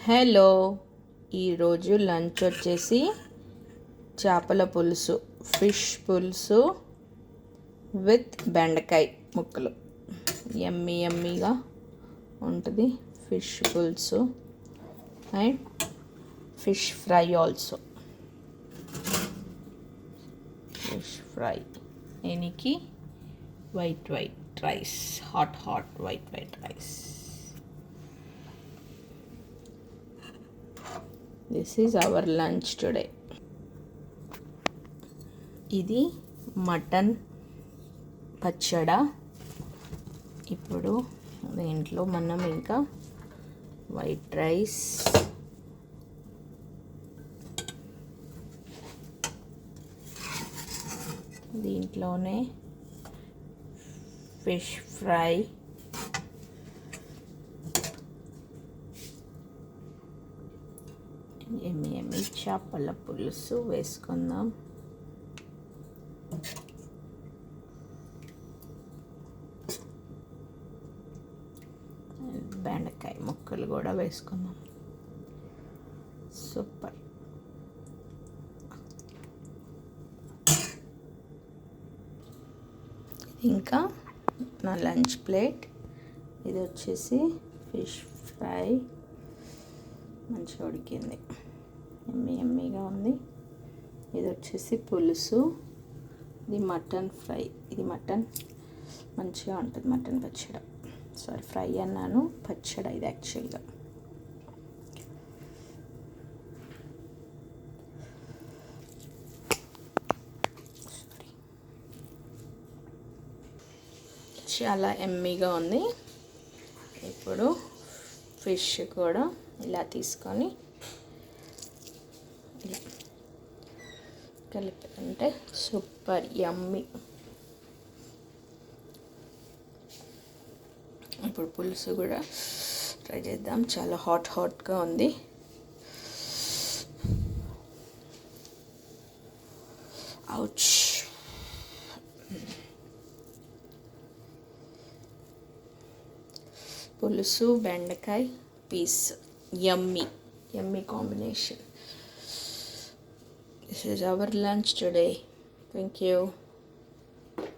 Hello, ఈరోజు lunch వచ్చేసి చేపల పులుసు, ఫిష్ పులుసు విత్ బెండకాయ ముక్కలు. యమ్మీ యమ్మీగా ఉంటుంది ఫిష్ పులుసు and fish fry also. Fish fry దీనికి white rice, hot white rice. This is our lunch today. ఇది మటన్ పచ్చడా. ఇప్పుడు దీంట్లో మనం ఇంకా వైట్ రైస్, దీంట్లోనే ఫిష్ ఫ్రై, ఎమ్మి చేపల పులుసు వేసుకుందాం. బెండకాయ ముక్కలు కూడా వేసుకుందాం. సూపర్. ఇంకా నా లంచ్ ప్లేట్. ఇది వచ్చేసి ఫిష్ ఫ్రై, మంచిగా ఉడికింది, ఎమ్మీగా ఉంది. ఇది వచ్చేసి పులుసు, ఇది మటన్ ఫ్రై. ఇది మటన్ మంచిగా ఉంటుంది, మటన్ పచ్చడి. సారీ, ఫ్రై అన్నాను, పచ్చడి ఇది యాక్చువల్గా. చాలా ఎమ్మీగా ఉంది. ఇప్పుడు ఫిష్ కూడా ఇలా తీసుకొని ఇలా కలిపి సూపర్ యమ్మీ. ఇప్పుడు పులుసు కూడా ట్రై చేద్దాం. చాలా హాట్గా ఉంది. ఔచ్. పులుసు బెండకాయ piece, yummy combination. This is our lunch today. Thank you.